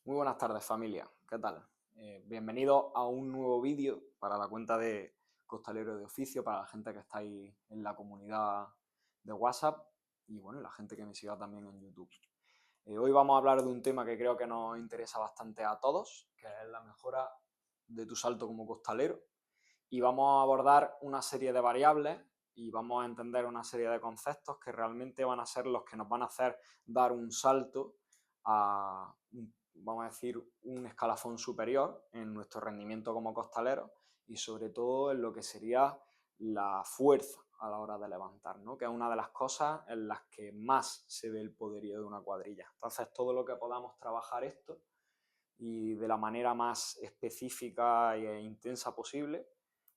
Muy buenas tardes, familia. ¿Qué tal? Bienvenidos a un nuevo vídeo para la cuenta de Costalero de Oficio, para la gente que está ahí en la comunidad de WhatsApp y bueno, la gente que me siga también en YouTube. Hoy vamos a hablar de un tema que creo que nos interesa bastante a todos, que es la mejora de tu salto como costalero. Y vamos a abordar una serie de variables y vamos a entender una serie de conceptos que realmente van a ser los que nos van a hacer dar un salto a, vamos a decir, un escalafón superior en nuestro rendimiento como costaleros y sobre todo en lo que sería la fuerza a la hora de levantar, ¿no? Que es una de las cosas en las que más se ve el poderío de una cuadrilla. Entonces, todo lo que podamos trabajar esto y de la manera más específica e intensa posible,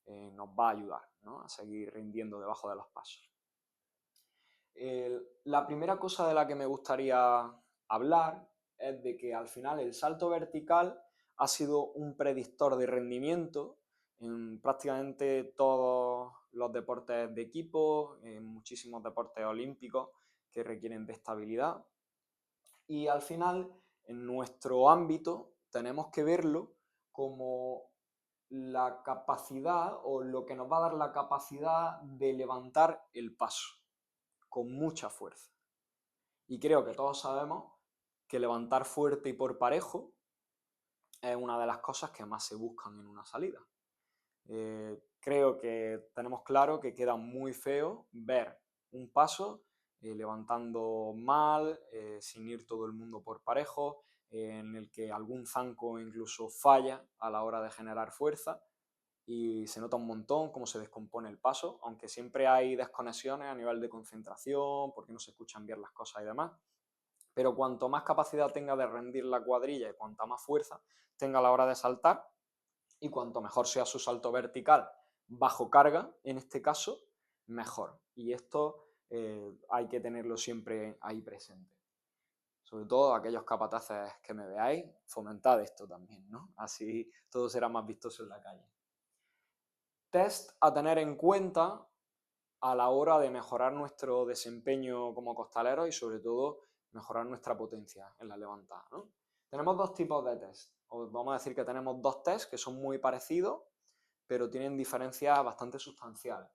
nos va a ayudar, ¿no? A seguir rindiendo debajo de los pasos. La primera cosa de la que me gustaría hablar es de que al final el salto vertical ha sido un predictor de rendimiento en prácticamente todos los deportes de equipo, en muchísimos deportes olímpicos que requieren de estabilidad. Y al final, en nuestro ámbito, tenemos que verlo como la capacidad o lo que nos va a dar la capacidad de levantar el paso con mucha fuerza. Y creo que todos sabemos que levantar fuerte y por parejo es una de las cosas que más se buscan en una salida. Creo que tenemos claro que queda muy feo ver un paso levantando mal, sin ir todo el mundo por parejo, en el que algún zanco incluso falla a la hora de generar fuerza y se nota un montón cómo se descompone el paso, aunque siempre hay desconexiones a nivel de concentración, porque no se escuchan bien las cosas y demás. Pero cuanto más capacidad tenga de rendir la cuadrilla y cuanta más fuerza tenga a la hora de saltar, y cuanto mejor sea su salto vertical bajo carga, en este caso, mejor. Y esto hay que tenerlo siempre ahí presente. Sobre todo aquellos capataces que me veáis, fomentad esto también, ¿no? Así todo será más vistoso en la calle. Test a tener en cuenta a la hora de mejorar nuestro desempeño como costaleros y sobre todo mejorar nuestra potencia en la levantada, ¿no? Tenemos dos tipos de test. Os vamos a decir que tenemos dos tests que son muy parecidos, pero tienen diferencias bastante sustanciales.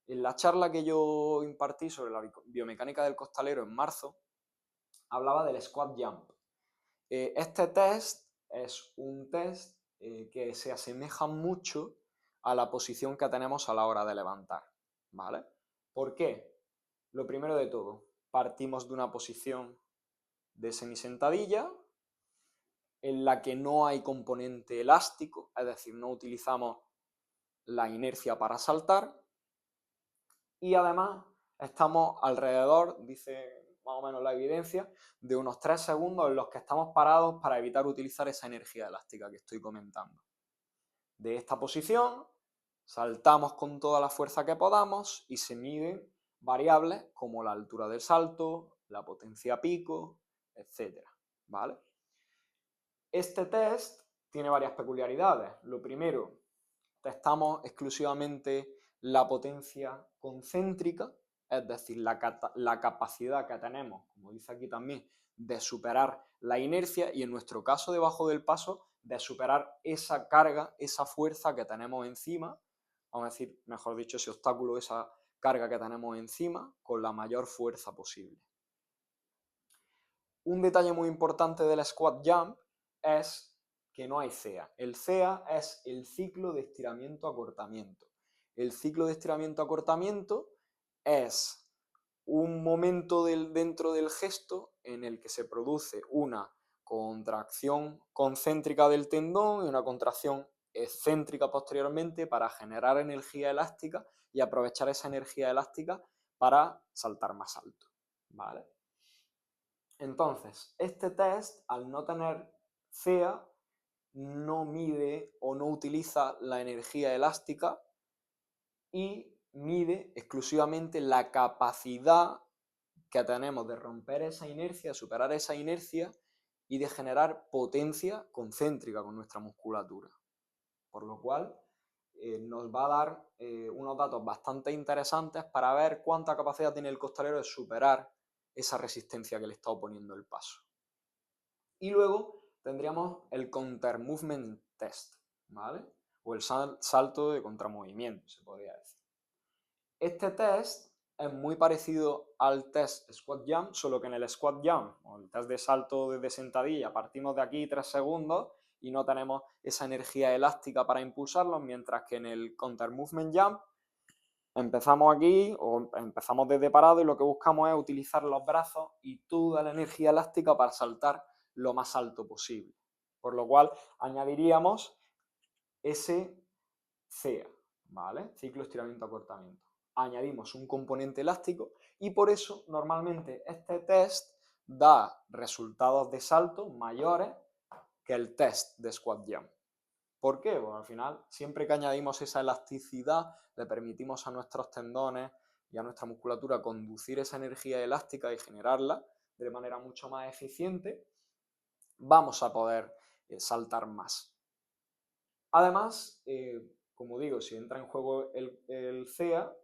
En la charla que yo impartí sobre la biomecánica del costalero en marzo, hablaba del squat jump. Este test es un test que se asemeja mucho a la posición que tenemos a la hora de levantar, ¿vale? ¿Por qué? Lo primero de todo, partimos de una posición de semisentadilla en la que no hay componente elástico, es decir, no utilizamos la inercia para saltar y además estamos alrededor, dice más o menos la evidencia, de unos 3 segundos en los que estamos parados para evitar utilizar esa energía elástica que estoy comentando. De esta posición saltamos con toda la fuerza que podamos y se miden variables como la altura del salto, la potencia pico, etc. ¿Vale? Este test tiene varias peculiaridades. Lo primero, testamos exclusivamente la potencia concéntrica, es decir, la capacidad que tenemos, como dice aquí también, de superar la inercia y en nuestro caso debajo del paso, de superar esa carga, esa fuerza que tenemos encima, vamos a decir, mejor dicho, ese obstáculo, esa carga que tenemos encima con la mayor fuerza posible. Un detalle muy importante del squat jump es que no hay CEA. El CEA es el ciclo de estiramiento-acortamiento. El ciclo de estiramiento-acortamiento es un momento dentro del gesto en el que se produce una contracción concéntrica del tendón y una contracción excéntrica posteriormente para generar energía elástica y aprovechar esa energía elástica para saltar más alto, ¿vale? Entonces, este test, al no tener CEA, no mide o no utiliza la energía elástica y mide exclusivamente la capacidad que tenemos de romper esa inercia, superar esa inercia y de generar potencia concéntrica con nuestra musculatura. Por lo cual, nos va a dar unos datos bastante interesantes para ver cuánta capacidad tiene el costalero de superar esa resistencia que le está oponiendo el paso. Y luego tendríamos el counter movement test, ¿vale? O el salto de contramovimiento, se podría decir. Este test es muy parecido al test squat jump, solo que en el squat jump, o el test de salto desde sentadilla, partimos de aquí 3 segundos y no tenemos esa energía elástica para impulsarlos, mientras que en el counter movement jump empezamos aquí o empezamos desde parado y lo que buscamos es utilizar los brazos y toda la energía elástica para saltar lo más alto posible. Por lo cual añadiríamos ese CEA, ¿vale? Ciclo estiramiento-acortamiento. Añadimos un componente elástico y por eso normalmente este test da resultados de salto mayores que el test de squat jump. ¿Por qué? Bueno, al final, siempre que añadimos esa elasticidad, le permitimos a nuestros tendones y a nuestra musculatura conducir esa energía elástica y generarla de manera mucho más eficiente, vamos a poder saltar más. Además, como digo, si entra en juego el CEA,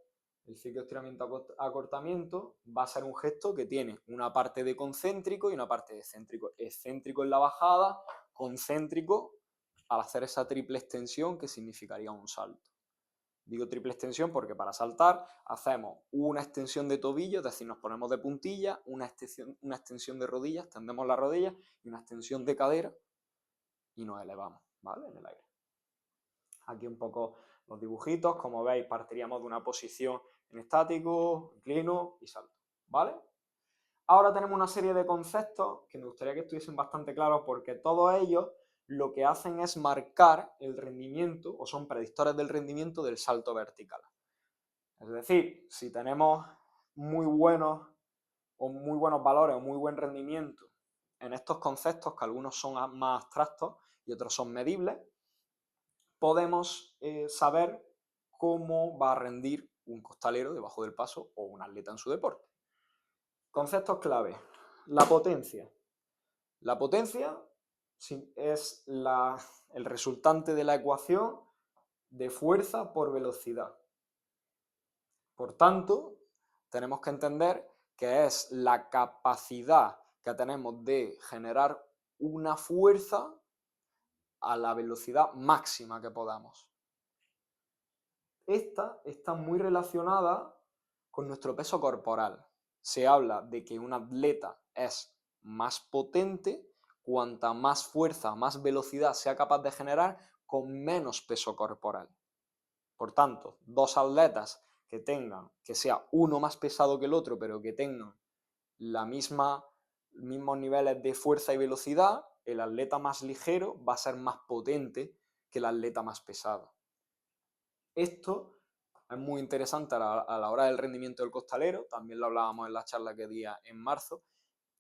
el ciclo estiramiento-acortamiento, va a ser un gesto que tiene una parte de concéntrico y una parte de excéntrico. Excéntrico en la bajada, concéntrico al hacer esa triple extensión que significaría un salto. Digo triple extensión porque para saltar hacemos una extensión de tobillo, es decir, nos ponemos de puntilla, una extensión de rodillas, tendemos las rodillas y una extensión de cadera y nos elevamos, ¿vale? En el aire. Aquí un poco los dibujitos, como veis partiríamos de una posición en estático, inclino y salto, ¿vale? Ahora tenemos una serie de conceptos que me gustaría que estuviesen bastante claros porque todos ellos lo que hacen es marcar el rendimiento o son predictores del rendimiento del salto vertical. Es decir, si tenemos muy buenos valores o muy buen rendimiento en estos conceptos, que algunos son más abstractos y otros son medibles, podemos saber cómo va a rendir un costalero debajo del paso o un atleta en su deporte. Conceptos clave. La potencia. La potencia es el resultante de la ecuación de fuerza por velocidad. Por tanto, tenemos que entender que es la capacidad que tenemos de generar una fuerza a la velocidad máxima que podamos. Esta está muy relacionada con nuestro peso corporal. Se habla de que un atleta es más potente cuanta más fuerza, más velocidad sea capaz de generar con menos peso corporal. Por tanto, dos atletas que sea uno más pesado que el otro, pero que tengan mismos niveles de fuerza y velocidad, el atleta más ligero va a ser más potente que el atleta más pesado. Esto es muy interesante a la hora del rendimiento del costalero, también lo hablábamos en la charla que di en marzo,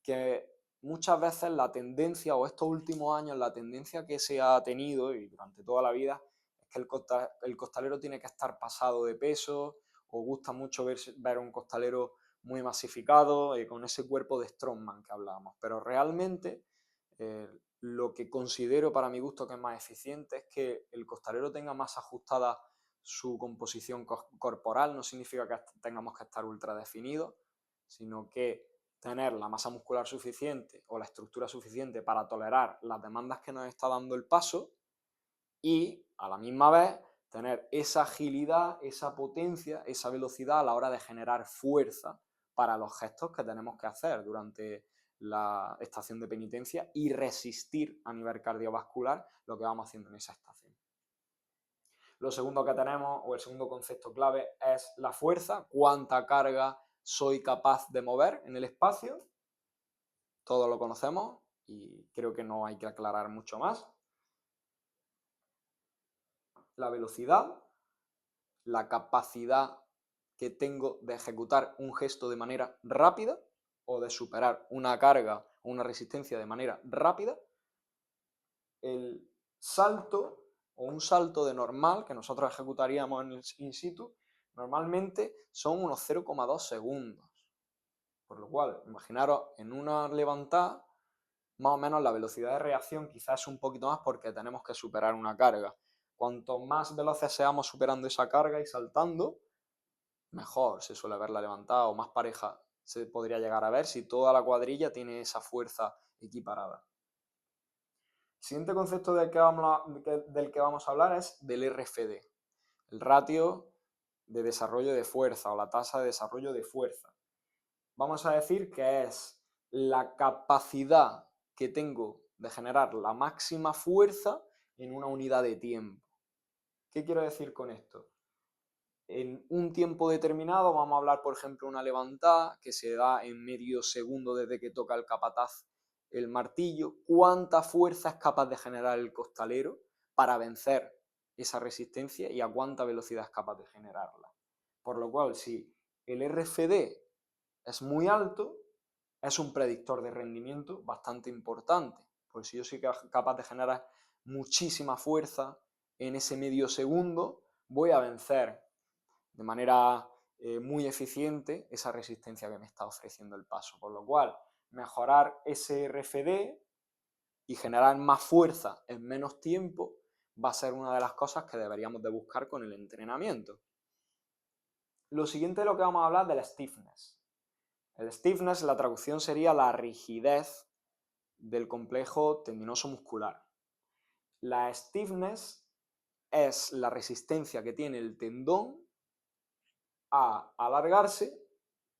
que muchas veces la tendencia, o estos últimos años, la tendencia que se ha tenido, y durante toda la vida, es que el costalero tiene que estar pasado de peso, o gusta mucho ver un costalero muy masificado, con ese cuerpo de strongman que hablábamos, pero realmente lo que considero para mi gusto que es más eficiente es que el costalero tenga más ajustada su composición corporal. No significa que tengamos que estar ultra definidos, sino que tener la masa muscular suficiente o la estructura suficiente para tolerar las demandas que nos está dando el paso y a la misma vez tener esa agilidad, esa potencia, esa velocidad a la hora de generar fuerza para los gestos que tenemos que hacer durante la estación de penitencia y resistir a nivel cardiovascular lo que vamos haciendo en esa estación. Lo segundo que tenemos, o el segundo concepto clave, es la fuerza, cuánta carga soy capaz de mover en el espacio. Todos lo conocemos y creo que no hay que aclarar mucho más. La velocidad, la capacidad que tengo de ejecutar un gesto de manera rápida o de superar una carga o una resistencia de manera rápida. El salto o un salto de normal que nosotros ejecutaríamos en el in situ normalmente son unos 0,2 segundos. Por lo cual, imaginaros en una levantada, más o menos la velocidad de reacción quizás es un poquito más porque tenemos que superar una carga. Cuanto más veloces seamos superando esa carga y saltando, mejor se suele ver la levantada o más pareja se podría llegar a ver si toda la cuadrilla tiene esa fuerza equiparada. siguiente concepto del que vamos a hablar es del RFD, el ratio de desarrollo de fuerza o la tasa de desarrollo de fuerza. Vamos a decir que es la capacidad que tengo de generar la máxima fuerza en una unidad de tiempo. ¿Qué quiero decir con esto? En un tiempo determinado vamos a hablar, por ejemplo, una levantada que se da en medio segundo desde que toca el capataz el martillo. ¿Cuánta fuerza es capaz de generar el costalero para vencer esa resistencia y a cuánta velocidad es capaz de generarla? Por lo cual, si el RFD es muy alto, es un predictor de rendimiento bastante importante. Pues si yo soy capaz de generar muchísima fuerza en ese medio segundo, voy a vencer de manera muy eficiente esa resistencia que me está ofreciendo el paso. Por lo cual, mejorar ese RFD y generar más fuerza en menos tiempo va a ser una de las cosas que deberíamos de buscar con el entrenamiento. Lo siguiente de lo que vamos a hablar del stiffness. El stiffness, la traducción sería la rigidez del complejo tendinoso muscular. La stiffness es la resistencia que tiene el tendón a alargarse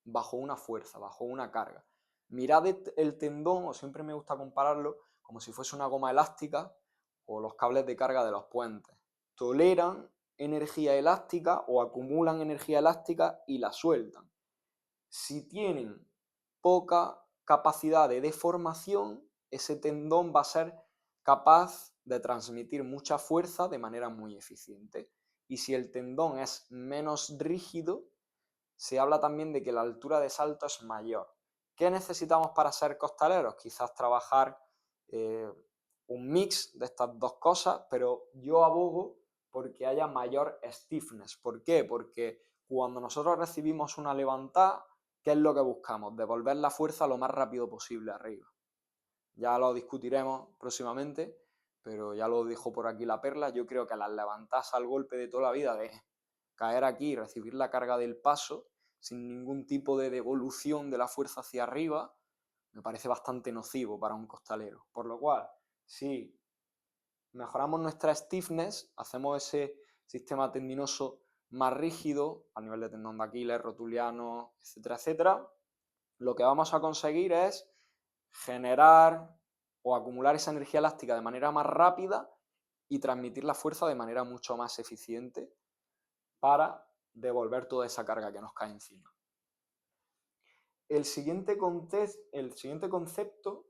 bajo una fuerza, bajo una carga. Mirad el tendón, o siempre me gusta compararlo, como si fuese una goma elástica o los cables de carga de los puentes. Toleran energía elástica o acumulan energía elástica y la sueltan. Si tienen poca capacidad de deformación, ese tendón va a ser capaz de transmitir mucha fuerza de manera muy eficiente. Y si el tendón es menos rígido, se habla también de que la altura de salto es mayor. ¿Qué necesitamos para ser costaleros? Quizás trabajar un mix de estas dos cosas, pero yo abogo porque haya mayor stiffness. ¿Por qué? Porque cuando nosotros recibimos una levantada, ¿qué es lo que buscamos? Devolver la fuerza lo más rápido posible arriba. Ya lo discutiremos próximamente, pero ya lo dejo por aquí la perla. Yo creo que las levantadas al golpe de toda la vida, de caer aquí y recibir la carga del paso, sin ningún tipo de devolución de la fuerza hacia arriba, me parece bastante nocivo para un costalero. Por lo cual, si mejoramos nuestra stiffness, hacemos ese sistema tendinoso más rígido a nivel de tendón de Aquiles, rotuliano, etcétera, etcétera, lo que vamos a conseguir es generar o acumular esa energía elástica de manera más rápida y transmitir la fuerza de manera mucho más eficiente para devolver toda esa carga que nos cae encima. El siguiente concepto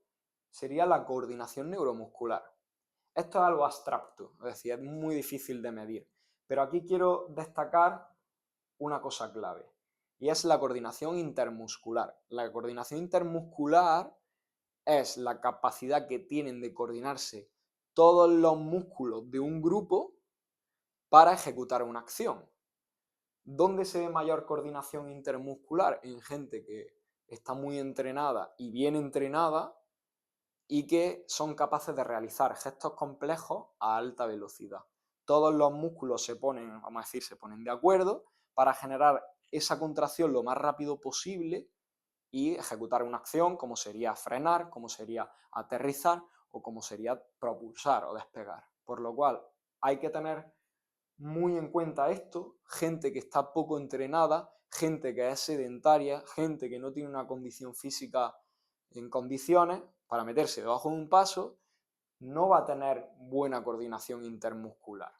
sería la coordinación neuromuscular. Esto es algo abstracto, es decir, es muy difícil de medir, pero aquí quiero destacar una cosa clave, y es la coordinación intermuscular. La coordinación intermuscular es la capacidad que tienen de coordinarse todos los músculos de un grupo para ejecutar una acción. ¿Dónde se ve mayor coordinación intermuscular? En gente que está muy entrenada y bien entrenada y que son capaces de realizar gestos complejos a alta velocidad. Todos los músculos se ponen, vamos a decir, se ponen de acuerdo para generar esa contracción lo más rápido posible y ejecutar una acción como sería frenar, como sería aterrizar o como sería propulsar o despegar. Por lo cual hay que tener muy en cuenta esto, gente que está poco entrenada, gente que es sedentaria, gente que no tiene una condición física en condiciones para meterse debajo de un paso, no va a tener buena coordinación intermuscular.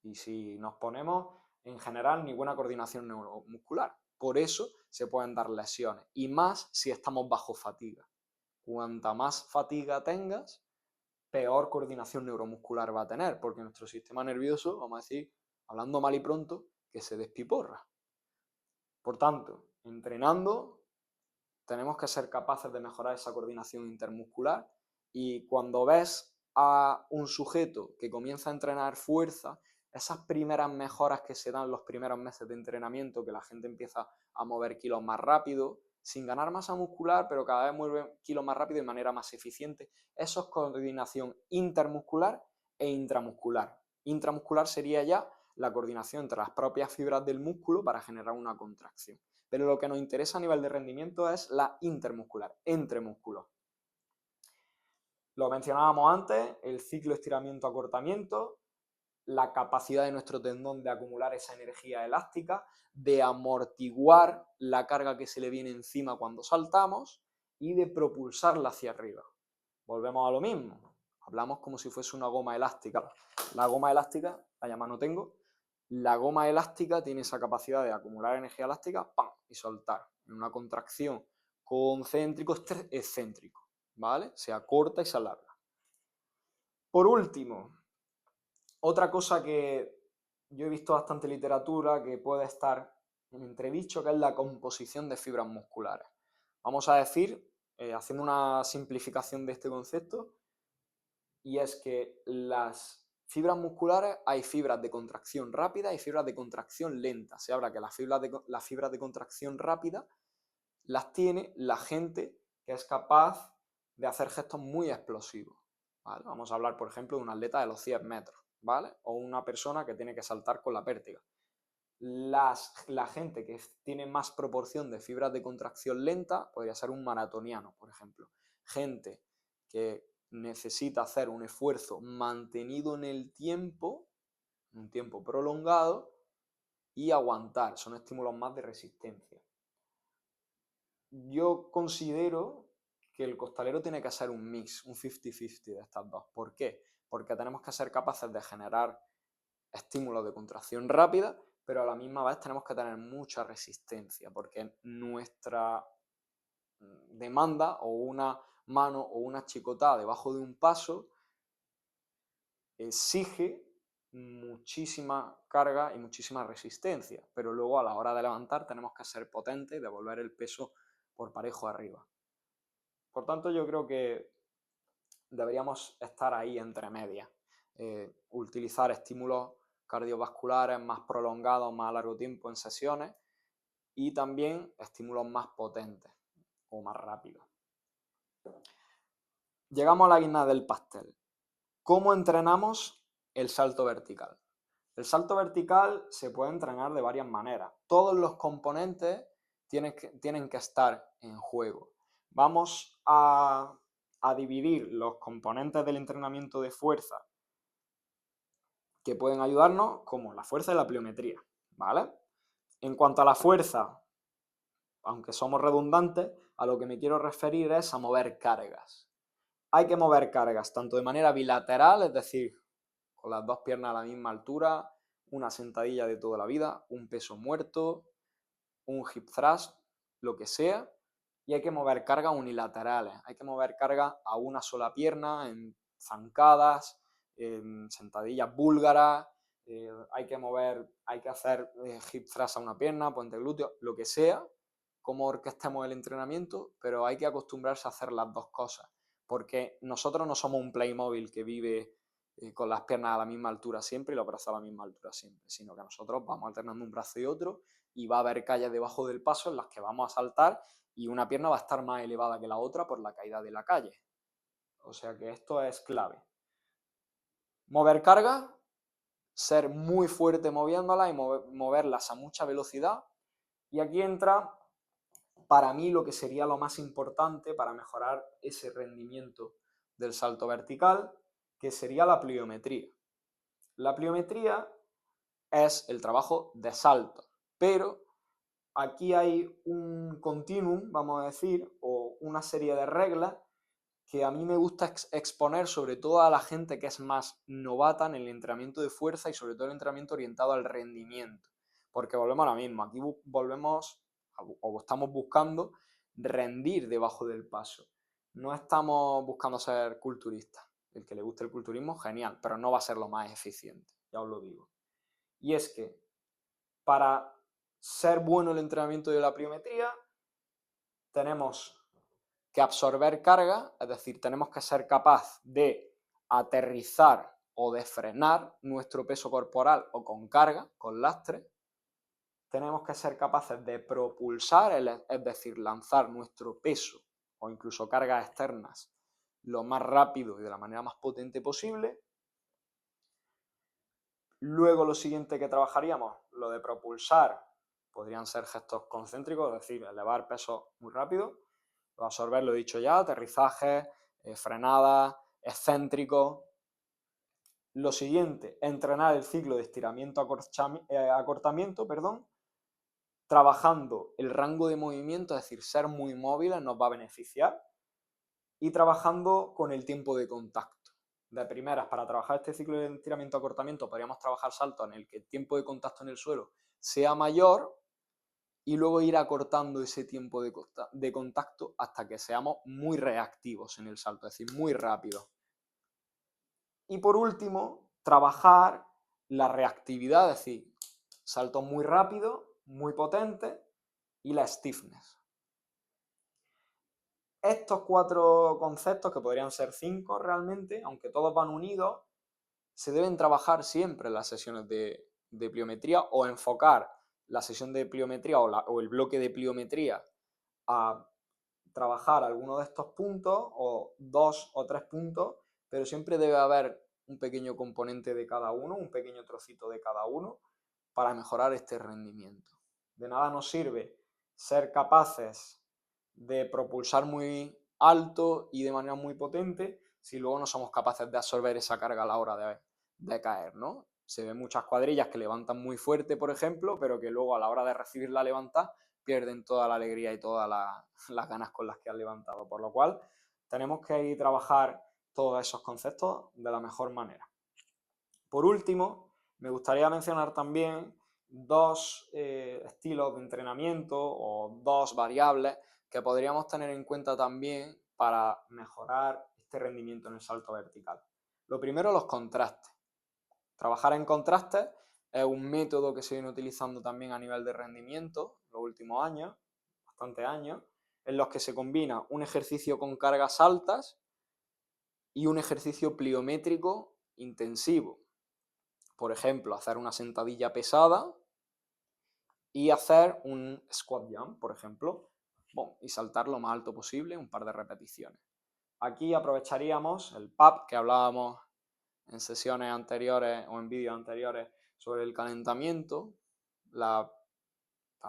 Y si nos ponemos, en general, ni buena coordinación neuromuscular. Por eso se pueden dar lesiones, y más si estamos bajo fatiga. Cuanta más fatiga tengas, peor coordinación neuromuscular va a tener, porque nuestro sistema nervioso, vamos a decir, hablando mal y pronto, que se despiporra. Por tanto, entrenando, tenemos que ser capaces de mejorar esa coordinación intermuscular, y cuando ves a un sujeto que comienza a entrenar fuerza, esas primeras mejoras que se dan los primeros meses de entrenamiento, que la gente empieza a mover kilos más rápido, sin ganar masa muscular, pero cada vez mueve kilos más rápido de manera más eficiente. Eso es coordinación intermuscular e intramuscular. Intramuscular sería ya la coordinación entre las propias fibras del músculo para generar una contracción. Pero lo que nos interesa a nivel de rendimiento es la intermuscular, entre músculos. Lo mencionábamos antes, el ciclo estiramiento-acortamiento, la capacidad de nuestro tendón de acumular esa energía elástica, de amortiguar la carga que se le viene encima cuando saltamos y de propulsarla hacia arriba. Volvemos a lo mismo, hablamos como si fuese una goma elástica. La goma elástica, la llama no tengo, la goma elástica tiene esa capacidad de acumular energía elástica, ¡pam!, y soltar en una contracción concéntrico excéntrico, ¿vale? Se acorta y se alarga. Por último, otra cosa que yo he visto bastante literatura que puede estar en entredicho, que es la composición de fibras musculares. Vamos a decir, haciendo una simplificación de este concepto, y es que las fibras musculares, hay fibras de contracción rápida y fibras de contracción lenta. Se habla que las fibras de contracción rápida las tiene la gente que es capaz de hacer gestos muy explosivos, ¿vale? Vamos a hablar, por ejemplo, de un atleta de los 100 metros, ¿vale? O una persona que tiene que saltar con la pértiga. La gente que tiene más proporción de fibras de contracción lenta podría ser un maratoniano, por ejemplo. Gente que necesita hacer un esfuerzo mantenido en el tiempo, un tiempo prolongado, y aguantar. Son estímulos más de resistencia. Yo considero que el costalero tiene que ser un mix, un 50-50 de estas dos. ¿Por qué? Porque tenemos que ser capaces de generar estímulos de contracción rápida, pero a la misma vez tenemos que tener mucha resistencia, porque nuestra demanda o una mano o una chicotada debajo de un paso exige muchísima carga y muchísima resistencia, pero luego a la hora de levantar tenemos que ser potentes y devolver el peso por parejo arriba. Por tanto, yo creo que deberíamos estar ahí entre medias, utilizar estímulos cardiovasculares más prolongados, más a largo tiempo en sesiones, y también estímulos más potentes o más rápidos. Llegamos a la guinda del pastel. ¿Cómo entrenamos el salto vertical? El salto vertical se puede entrenar de varias maneras. Todos los componentes tienen que estar en juego. Vamos a dividir los componentes del entrenamiento de fuerza que pueden ayudarnos, como la fuerza y la pliometría, ¿vale? En cuanto a la fuerza, aunque somos redundantes, a lo que me quiero referir es a mover cargas. Hay que mover cargas tanto de manera bilateral, es decir, con las dos piernas a la misma altura, una sentadilla de toda la vida, un peso muerto, un hip thrust, lo que sea, y hay que mover cargas unilaterales, hay que mover cargas a una sola pierna, en zancadas, en sentadillas búlgaras, hay que hacer hip thrust a una pierna, puente glúteo, lo que sea, como orquestemos el entrenamiento, pero hay que acostumbrarse a hacer las dos cosas, porque nosotros no somos un Playmobil que vive con las piernas a la misma altura siempre y los brazos a la misma altura siempre, sino que nosotros vamos alternando un brazo y otro, y va a haber calles debajo del paso en las que vamos a saltar y una pierna va a estar más elevada que la otra por la caída de la calle. O sea que esto es clave. Mover carga, ser muy fuerte moviéndolas y moverlas a mucha velocidad. Y aquí entra, para mí, lo que sería lo más importante para mejorar ese rendimiento del salto vertical, que sería la pliometría. La pliometría es el trabajo de salto, pero aquí hay un continuum, vamos a decir, o una serie de reglas que a mí me gusta exponer sobre todo a la gente que es más novata en el entrenamiento de fuerza y sobre todo el entrenamiento orientado al rendimiento. Porque volvemos a lo mismo, aquí volvemos o estamos buscando rendir debajo del paso. No estamos buscando ser culturistas. El que le guste el culturismo, genial, pero no va a ser lo más eficiente, ya os lo digo. Y es que para ser bueno el entrenamiento de la pliometría, tenemos que absorber carga, es decir, tenemos que ser capaz de aterrizar o de frenar nuestro peso corporal o con carga, con lastre. Tenemos que ser capaces de propulsar, es decir, lanzar nuestro peso o incluso cargas externas lo más rápido y de la manera más potente posible. Luego lo siguiente que trabajaríamos, lo de propulsar, podrían ser gestos concéntricos, es decir, elevar pesos muy rápido. Lo de absorber lo he dicho ya, aterrizajes, frenadas, excéntricos. Lo siguiente, entrenar el ciclo de estiramiento-acortamiento, trabajando el rango de movimiento, es decir, ser muy móviles nos va a beneficiar, y trabajando con el tiempo de contacto. De primeras, para trabajar este ciclo de estiramiento-acortamiento, podríamos trabajar saltos en el que el tiempo de contacto en el suelo sea mayor y luego ir acortando ese tiempo de contacto hasta que seamos muy reactivos en el salto, es decir, muy rápidos. Y por último, trabajar la reactividad, es decir, saltos muy rápidos, muy potentes, y la stiffness. Estos 4 conceptos, que podrían ser 5 realmente, aunque todos van unidos, se deben trabajar siempre en las sesiones de pliometría, o enfocar la sesión de pliometría o el bloque de pliometría a trabajar alguno de estos puntos, o 2 o 3 puntos, pero siempre debe haber un pequeño componente de cada uno, un pequeño trocito de cada uno, para mejorar este rendimiento. De nada nos sirve ser capaces de propulsar muy alto y de manera muy potente si luego no somos capaces de absorber esa carga a la hora de caer, ¿no? Se ven muchas cuadrillas que levantan muy fuerte, por ejemplo, pero que luego a la hora de recibir la levantada pierden toda la alegría y todas las ganas con las que han levantado. Por lo cual, tenemos que ir a trabajar todos esos conceptos de la mejor manera. Por último, me gustaría mencionar también 2 estilos de entrenamiento o 2 variables que podríamos tener en cuenta también para mejorar este rendimiento en el salto vertical. Lo primero, los contrastes. Trabajar en contrastes es un método que se viene utilizando también a nivel de rendimiento los últimos años, bastantes años, en los que se combina un ejercicio con cargas altas y un ejercicio pliométrico intensivo. Por ejemplo, hacer una sentadilla pesada y hacer un squat jump, por ejemplo, y saltar lo más alto posible, un par de repeticiones. Aquí aprovecharíamos el PAP que hablábamos en sesiones anteriores o en vídeos anteriores sobre el calentamiento, a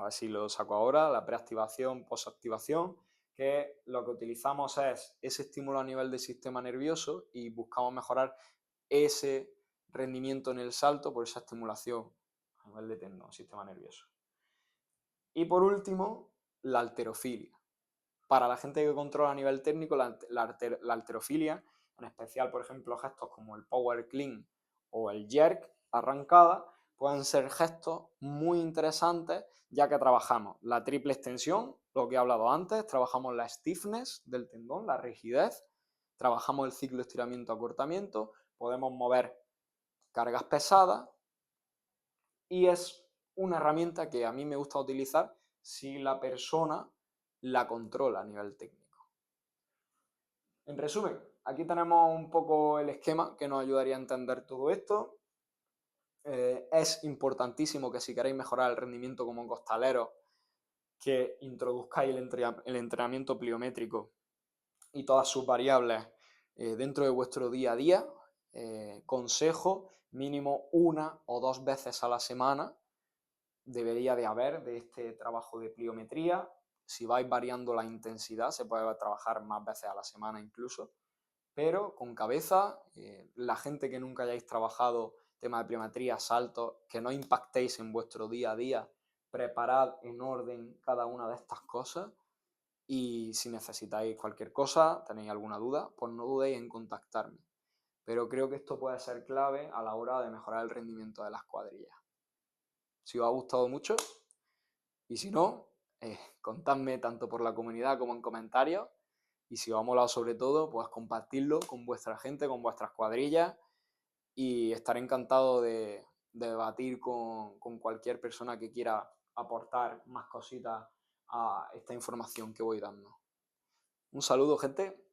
ver si lo saco ahora, la preactivación, posactivación, que lo que utilizamos es ese estímulo a nivel del sistema nervioso y buscamos mejorar ese rendimiento en el salto por esa estimulación a nivel de tendón, sistema nervioso. Y por último, la halterofilia. Para la gente que controla a nivel técnico, la halterofilia, en especial, por ejemplo, gestos como el power clean o el jerk arrancada, pueden ser gestos muy interesantes, ya que trabajamos la triple extensión, lo que he hablado antes, trabajamos la stiffness del tendón, la rigidez, trabajamos el ciclo estiramiento-acortamiento, podemos mover cargas pesadas, y es una herramienta que a mí me gusta utilizar si la persona la controla a nivel técnico. En resumen, aquí tenemos un poco el esquema que nos ayudaría a entender todo esto. Es importantísimo que si queréis mejorar el rendimiento como costaleros, que introduzcáis el entrenamiento pliométrico y todas sus variables dentro de vuestro día a día. Consejo, mínimo 1 o 2 veces a la semana debería de haber de este trabajo de pliometría. Si vais variando la intensidad, se puede trabajar más veces a la semana incluso, pero con cabeza. La gente que nunca hayáis trabajado tema de pliometría, saltos, que no impactéis en vuestro día a día, preparad en orden cada una de estas cosas, y si necesitáis cualquier cosa, tenéis alguna duda, pues no dudéis en contactarme. Pero creo que esto puede ser clave a la hora de mejorar el rendimiento de las cuadrillas. Si os ha gustado mucho, y si no, contadme tanto por la comunidad como en comentarios. Y si os ha molado sobre todo, pues compartidlo con vuestra gente, con vuestras cuadrillas. Y estaré encantado de debatir con cualquier persona que quiera aportar más cositas a esta información que voy dando. Un saludo, gente.